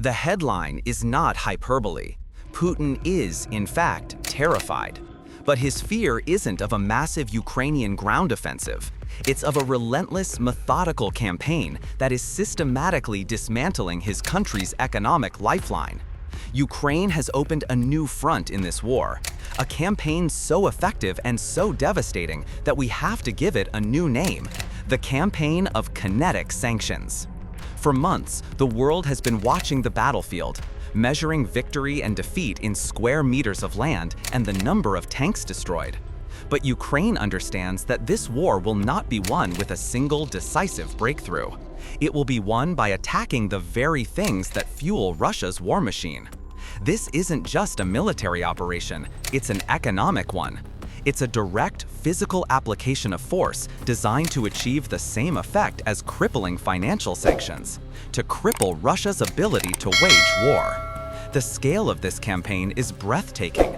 The headline is not hyperbole. Putin is, in fact, terrified. But his fear isn't of a massive Ukrainian ground offensive. It's of a relentless, methodical campaign that is systematically dismantling his country's economic lifeline. Ukraine has opened a new front in this war, a campaign so effective and so devastating that we have to give it a new name: the campaign of kinetic sanctions. For months, the world has been watching the battlefield, measuring victory and defeat in square meters of land and the number of tanks destroyed. But Ukraine understands that this war will not be won with a single decisive breakthrough. It will be won by attacking the very things that fuel Russia's war machine. This isn't just a military operation, it's an economic one. It's a direct physical application of force designed to achieve the same effect as crippling financial sanctions, to cripple Russia's ability to wage war. The scale of this campaign is breathtaking.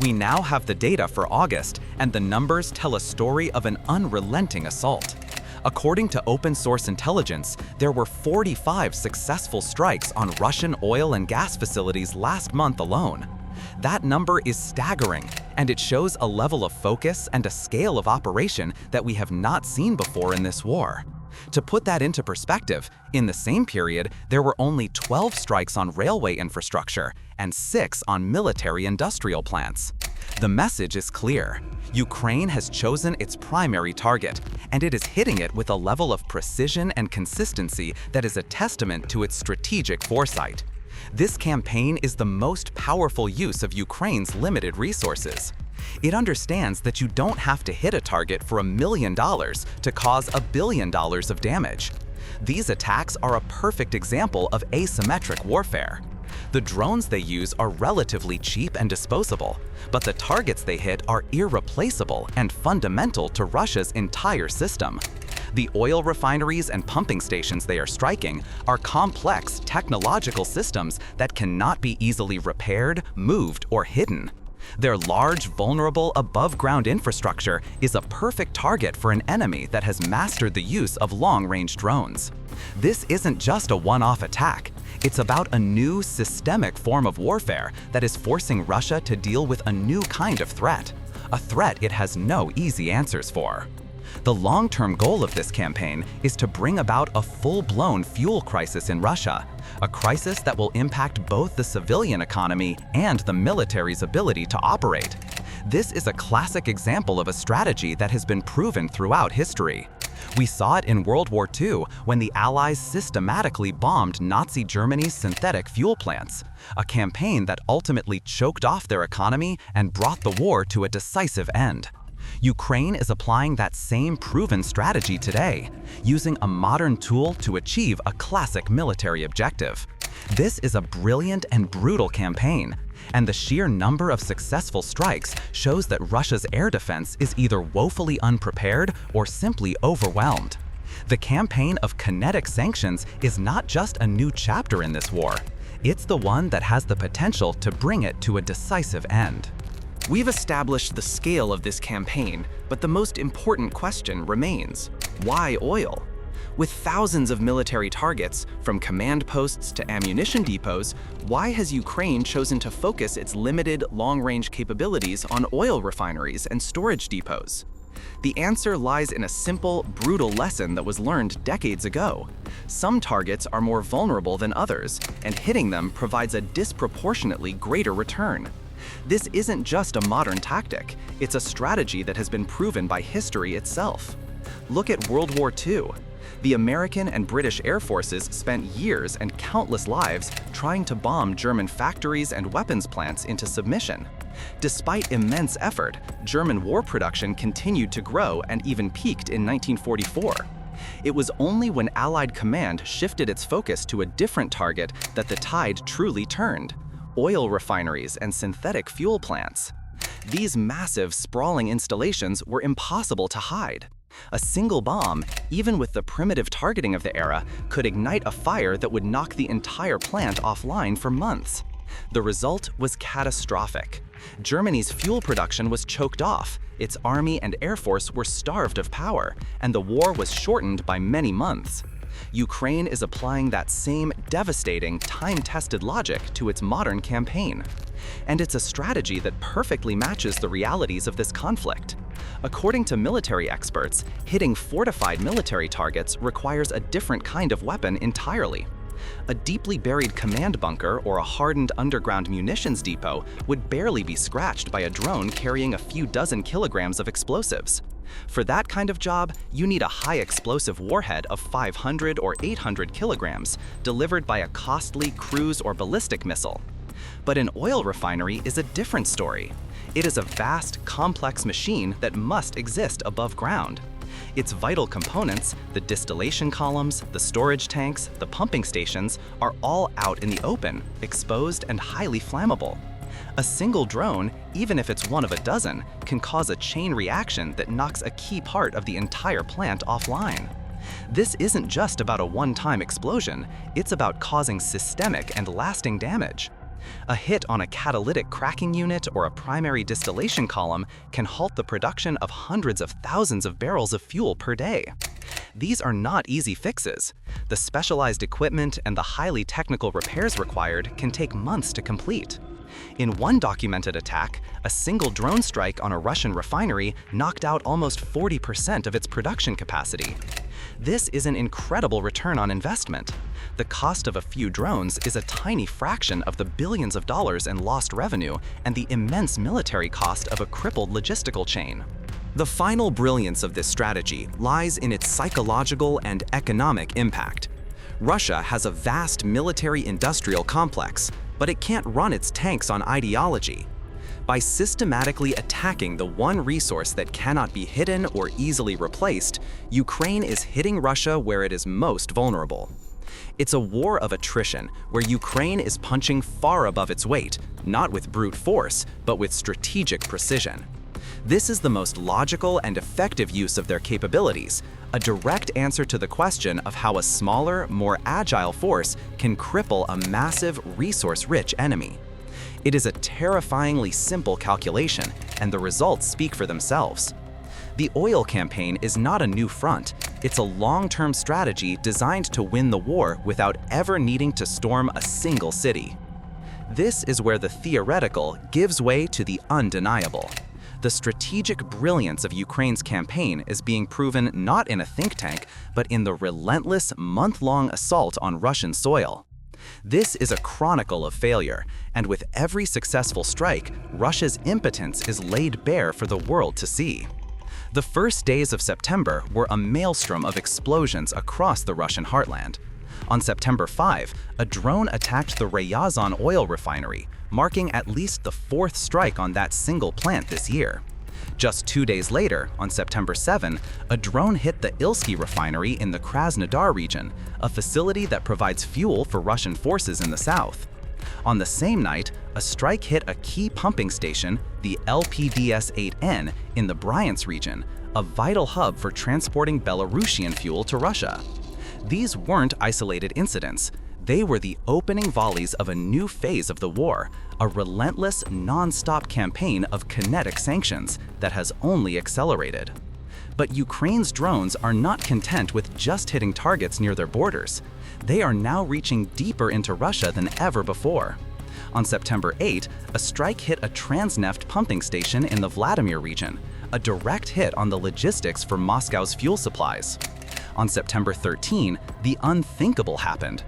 We now have the data for August, and the numbers tell a story of an unrelenting assault. According to open-source intelligence, there were 45 successful strikes on Russian oil and gas facilities last month alone. That number is staggering, and it shows a level of focus and a scale of operation that we have not seen before in this war. To put that into perspective, in the same period, there were only 12 strikes on railway infrastructure and 6 on military-industrial plants. The message is clear. Ukraine has chosen its primary target, and it is hitting it with a level of precision and consistency that is a testament to its strategic foresight. This campaign is the most powerful use of Ukraine's limited resources. It understands that you don't have to hit a target for $1 million to cause $1 billion of damage. These attacks are a perfect example of asymmetric warfare. The drones they use are relatively cheap and disposable, but the targets they hit are irreplaceable and fundamental to Russia's entire system. The oil refineries and pumping stations they are striking are complex technological systems that cannot be easily repaired, moved, or hidden. Their large, vulnerable, above-ground infrastructure is a perfect target for an enemy that has mastered the use of long-range drones. This isn't just a one-off attack. It's about a new, systemic form of warfare that is forcing Russia to deal with a new kind of threat, a threat it has no easy answers for. The long-term goal of this campaign is to bring about a full-blown fuel crisis in Russia, a crisis that will impact both the civilian economy and the military's ability to operate. This is a classic example of a strategy that has been proven throughout history. We saw it in World War II when the Allies systematically bombed Nazi Germany's synthetic fuel plants, a campaign that ultimately choked off their economy and brought the war to a decisive end. Ukraine is applying that same proven strategy today, using a modern tool to achieve a classic military objective. This is a brilliant and brutal campaign, and the sheer number of successful strikes shows that Russia's air defense is either woefully unprepared or simply overwhelmed. The campaign of kinetic sanctions is not just a new chapter in this war. It's the one that has the potential to bring it to a decisive end. We've established the scale of this campaign, but the most important question remains: why oil? With thousands of military targets, from command posts to ammunition depots, why has Ukraine chosen to focus its limited long-range capabilities on oil refineries and storage depots? The answer lies in a simple, brutal lesson that was learned decades ago. Some targets are more vulnerable than others, and hitting them provides a disproportionately greater return. This isn't just a modern tactic, it's a strategy that has been proven by history itself. Look at World War II. The American and British Air Forces spent years and countless lives trying to bomb German factories and weapons plants into submission. Despite immense effort, German war production continued to grow and even peaked in 1944. It was only when Allied command shifted its focus to a different target that the tide truly turned: oil refineries and synthetic fuel plants. These massive, sprawling installations were impossible to hide. A single bomb, even with the primitive targeting of the era, could ignite a fire that would knock the entire plant offline for months. The result was catastrophic. Germany's fuel production was choked off, its army and air force were starved of power, and the war was shortened by many months. Ukraine is applying that same devastating, time-tested logic to its modern campaign. And it's a strategy that perfectly matches the realities of this conflict. According to military experts, hitting fortified military targets requires a different kind of weapon entirely. A deeply buried command bunker or a hardened underground munitions depot would barely be scratched by a drone carrying a few dozen kilograms of explosives. For that kind of job, you need a high-explosive warhead of 500 or 800 kilograms, delivered by a costly cruise or ballistic missile. But an oil refinery is a different story. It is a vast, complex machine that must exist above ground. Its vital components, the distillation columns, the storage tanks, the pumping stations, are all out in the open, exposed and highly flammable. A single drone, even if it's one of a dozen, can cause a chain reaction that knocks a key part of the entire plant offline. This isn't just about a one-time explosion, it's about causing systemic and lasting damage. A hit on a catalytic cracking unit or a primary distillation column can halt the production of hundreds of thousands of barrels of fuel per day. These are not easy fixes. The specialized equipment and the highly technical repairs required can take months to complete. In one documented attack, a single drone strike on a Russian refinery knocked out almost 40% of its production capacity. This is an incredible return on investment. The cost of a few drones is a tiny fraction of the billions of dollars in lost revenue and the immense military cost of a crippled logistical chain. The final brilliance of this strategy lies in its psychological and economic impact. Russia has a vast military-industrial complex, but it can't run its tanks on ideology. By systematically attacking the one resource that cannot be hidden or easily replaced, Ukraine is hitting Russia where it is most vulnerable. It's a war of attrition, where Ukraine is punching far above its weight, not with brute force, but with strategic precision. This is the most logical and effective use of their capabilities, a direct answer to the question of how a smaller, more agile force can cripple a massive, resource-rich enemy. It is a terrifyingly simple calculation, and the results speak for themselves. The oil campaign is not a new front. It's a long-term strategy designed to win the war without ever needing to storm a single city. This is where the theoretical gives way to the undeniable. The strategic brilliance of Ukraine's campaign is being proven not in a think tank, but in the relentless, month-long assault on Russian soil. This is a chronicle of failure, and with every successful strike, Russia's impotence is laid bare for the world to see. The first days of September were a maelstrom of explosions across the Russian heartland. On September 5, a drone attacked the Ryazan oil refinery, marking at least the fourth strike on that single plant this year. Just 2 days later, on September 7, a drone hit the Ilsky refinery in the Krasnodar region, a facility that provides fuel for Russian forces in the south. On the same night, a strike hit a key pumping station, the LPDS-8N, in the Bryansk region, a vital hub for transporting Belarusian fuel to Russia. These weren't isolated incidents. They were the opening volleys of a new phase of the war, a relentless, non-stop campaign of kinetic sanctions that has only accelerated. But Ukraine's drones are not content with just hitting targets near their borders. They are now reaching deeper into Russia than ever before. On September 8, a strike hit a Transneft pumping station in the Vladimir region, a direct hit on the logistics for Moscow's fuel supplies. On September 13, the unthinkable happened.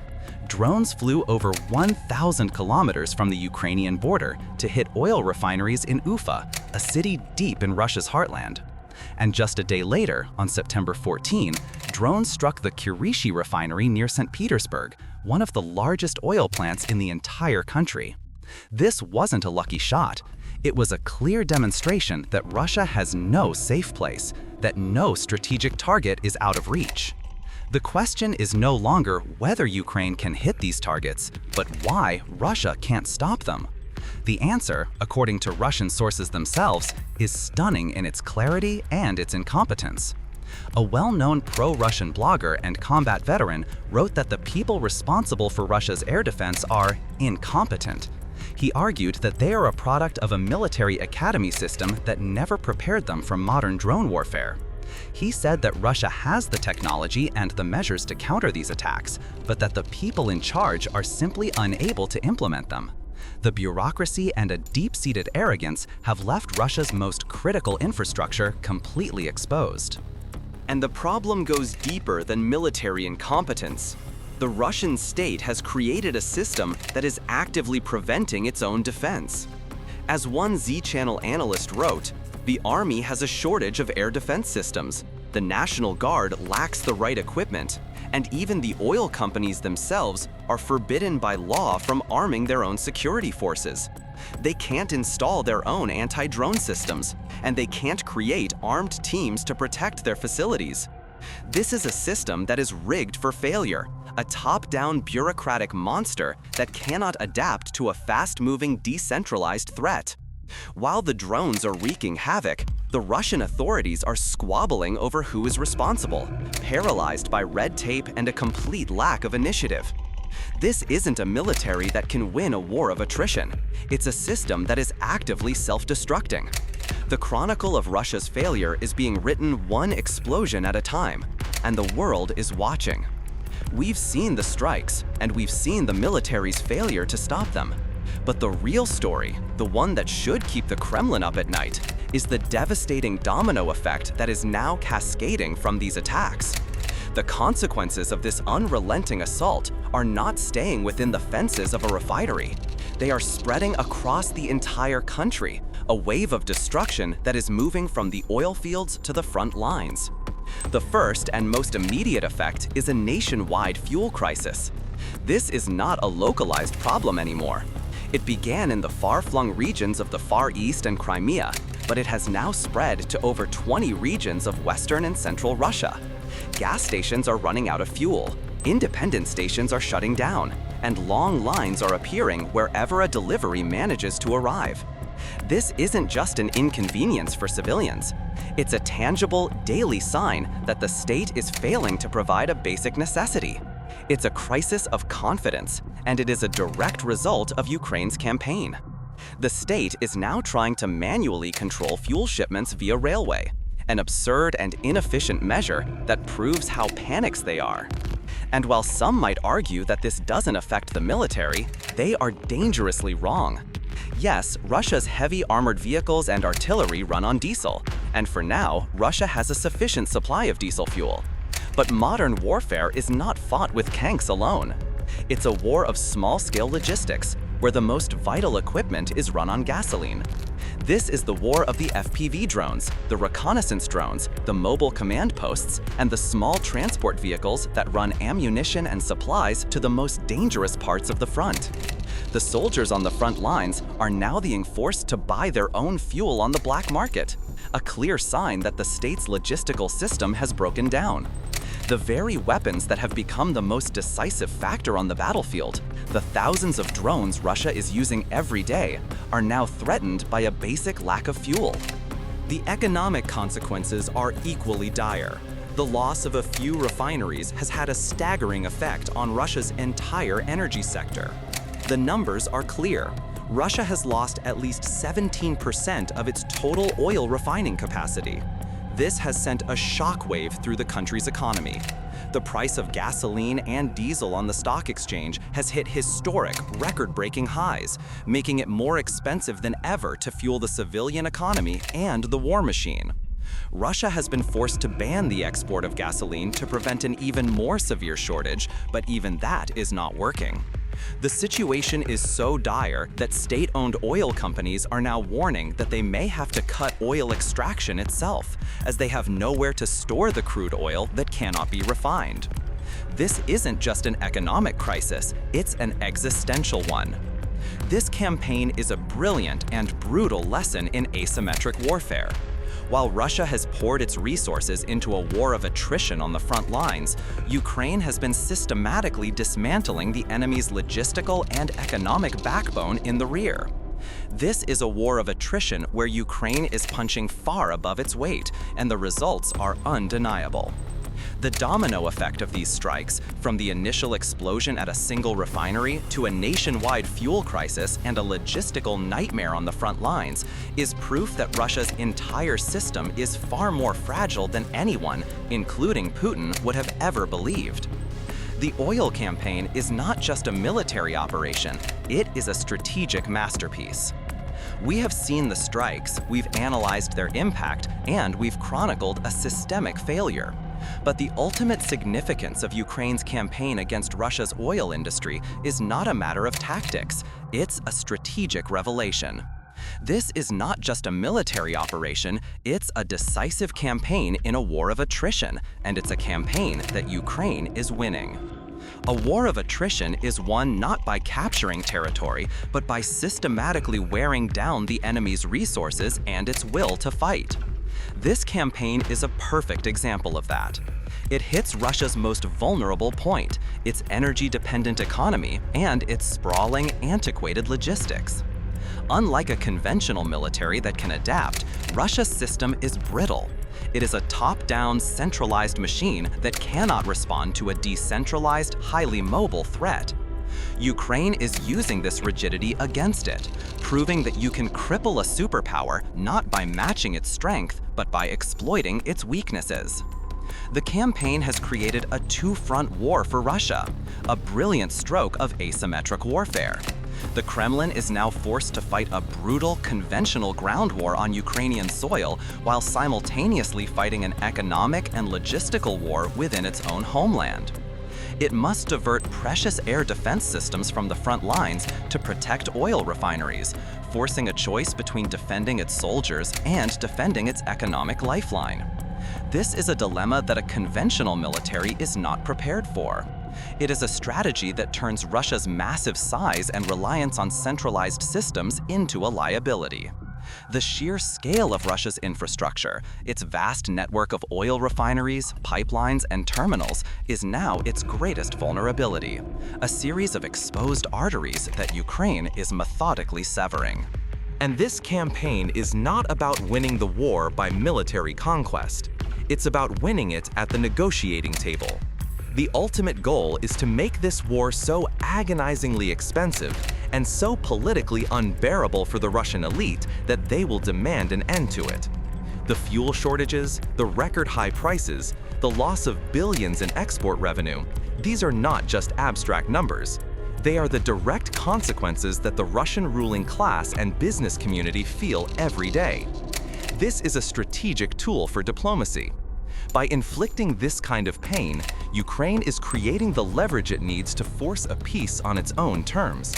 Drones flew over 1,000 kilometers from the Ukrainian border to hit oil refineries in Ufa, a city deep in Russia's heartland. And just a day later, on September 14, drones struck the Kurishi refinery near St. Petersburg, one of the largest oil plants in the entire country. This wasn't a lucky shot. It was a clear demonstration that Russia has no safe place, that no strategic target is out of reach. The question is no longer whether Ukraine can hit these targets, but why Russia can't stop them. The answer, according to Russian sources themselves, is stunning in its clarity and its incompetence. A well-known pro-Russian blogger and combat veteran wrote that the people responsible for Russia's air defense are incompetent. He argued that they are a product of a military academy system that never prepared them for modern drone warfare. He said that Russia has the technology and the measures to counter these attacks, but that the people in charge are simply unable to implement them. The bureaucracy and a deep-seated arrogance have left Russia's most critical infrastructure completely exposed. And the problem goes deeper than military incompetence. The Russian state has created a system that is actively preventing its own defense. As one Z-Channel analyst wrote, the army has a shortage of air defense systems, the National Guard lacks the right equipment, and even the oil companies themselves are forbidden by law from arming their own security forces. They can't install their own anti-drone systems, and they can't create armed teams to protect their facilities. This is a system that is rigged for failure, a top-down bureaucratic monster that cannot adapt to a fast-moving decentralized threat. While the drones are wreaking havoc, the Russian authorities are squabbling over who is responsible, paralyzed by red tape and a complete lack of initiative. This isn't a military that can win a war of attrition. It's a system that is actively self-destructing. The chronicle of Russia's failure is being written one explosion at a time, and the world is watching. We've seen the strikes, and we've seen the military's failure to stop them. But the real story, the one that should keep the Kremlin up at night, is the devastating domino effect that is now cascading from these attacks. The consequences of this unrelenting assault are not staying within the fences of a refinery. They are spreading across the entire country, a wave of destruction that is moving from the oil fields to the front lines. The first and most immediate effect is a nationwide fuel crisis. This is not a localized problem anymore. It began in the far-flung regions of the Far East and Crimea, but it has now spread to over 20 regions of Western and Central Russia. Gas stations are running out of fuel, independent stations are shutting down, and long lines are appearing wherever a delivery manages to arrive. This isn't just an inconvenience for civilians. It's a tangible, daily sign that the state is failing to provide a basic necessity. It's a crisis of confidence, and it is a direct result of Ukraine's campaign. The state is now trying to manually control fuel shipments via railway, an absurd and inefficient measure that proves how panicked they are. And while some might argue that this doesn't affect the military, they are dangerously wrong. Yes, Russia's heavy armored vehicles and artillery run on diesel, and for now, Russia has a sufficient supply of diesel fuel. But modern warfare is not fought with tanks alone. It's a war of small-scale logistics, where the most vital equipment is run on gasoline. This is the war of the FPV drones, the reconnaissance drones, the mobile command posts, and the small transport vehicles that run ammunition and supplies to the most dangerous parts of the front. The soldiers on the front lines are now being forced to buy their own fuel on the black market, a clear sign that the state's logistical system has broken down. The very weapons that have become the most decisive factor on the battlefield, the thousands of drones Russia is using every day, are now threatened by a basic lack of fuel. The economic consequences are equally dire. The loss of a few refineries has had a staggering effect on Russia's entire energy sector. The numbers are clear. Russia has lost at least 17% of its total oil refining capacity. This has sent a shockwave through the country's economy. The price of gasoline and diesel on the stock exchange has hit historic, record-breaking highs, making it more expensive than ever to fuel the civilian economy and the war machine. Russia has been forced to ban the export of gasoline to prevent an even more severe shortage, but even that is not working. The situation is so dire that state-owned oil companies are now warning that they may have to cut oil extraction itself, as they have nowhere to store the crude oil that cannot be refined. This isn't just an economic crisis, it's an existential one. This campaign is a brilliant and brutal lesson in asymmetric warfare. While Russia has poured its resources into a war of attrition on the front lines, Ukraine has been systematically dismantling the enemy's logistical and economic backbone in the rear. This is a war of attrition where Ukraine is punching far above its weight, and the results are undeniable. The domino effect of these strikes, from the initial explosion at a single refinery to a nationwide fuel crisis and a logistical nightmare on the front lines, is proof that Russia's entire system is far more fragile than anyone, including Putin, would have ever believed. The oil campaign is not just a military operation, it is a strategic masterpiece. We have seen the strikes, we've analyzed their impact, and we've chronicled a systemic failure. But the ultimate significance of Ukraine's campaign against Russia's oil industry is not a matter of tactics, it's a strategic revelation. This is not just a military operation, it's a decisive campaign in a war of attrition, and it's a campaign that Ukraine is winning. A war of attrition is won not by capturing territory, but by systematically wearing down the enemy's resources and its will to fight. This campaign is a perfect example of that. It hits Russia's most vulnerable point, its energy-dependent economy and its sprawling, antiquated logistics. Unlike a conventional military that can adapt, Russia's system is brittle. It is a top-down, centralized machine that cannot respond to a decentralized, highly mobile threat. Ukraine is using this rigidity against it, proving that you can cripple a superpower not by matching its strength, but by exploiting its weaknesses. The campaign has created a two-front war for Russia, a brilliant stroke of asymmetric warfare. The Kremlin is now forced to fight a brutal, conventional ground war on Ukrainian soil while simultaneously fighting an economic and logistical war within its own homeland. It must divert precious air defense systems from the front lines to protect oil refineries, forcing a choice between defending its soldiers and defending its economic lifeline. This is a dilemma that a conventional military is not prepared for. It is a strategy that turns Russia's massive size and reliance on centralized systems into a liability. The sheer scale of Russia's infrastructure, its vast network of oil refineries, pipelines, and terminals, is now its greatest vulnerability, a series of exposed arteries that Ukraine is methodically severing. And this campaign is not about winning the war by military conquest. It's about winning it at the negotiating table. The ultimate goal is to make this war so agonizingly expensive and so politically unbearable for the Russian elite that they will demand an end to it. The fuel shortages, the record-high prices, the loss of billions in export revenue, these are not just abstract numbers. They are the direct consequences that the Russian ruling class and business community feel every day. This is a strategic tool for diplomacy. By inflicting this kind of pain, Ukraine is creating the leverage it needs to force a peace on its own terms.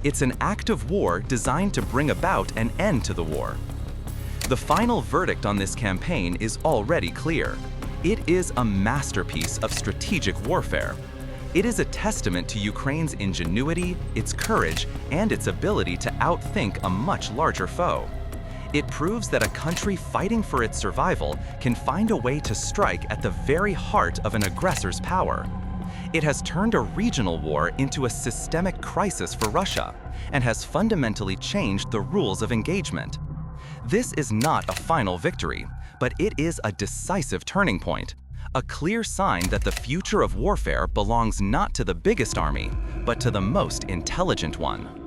It's an act of war designed to bring about an end to the war. The final verdict on this campaign is already clear. It is a masterpiece of strategic warfare. It is a testament to Ukraine's ingenuity, its courage, and its ability to outthink a much larger foe. It proves that a country fighting for its survival can find a way to strike at the very heart of an aggressor's power. It has turned a regional war into a systemic crisis for Russia and has fundamentally changed the rules of engagement. This is not a final victory, but it is a decisive turning point, a clear sign that the future of warfare belongs not to the biggest army, but to the most intelligent one.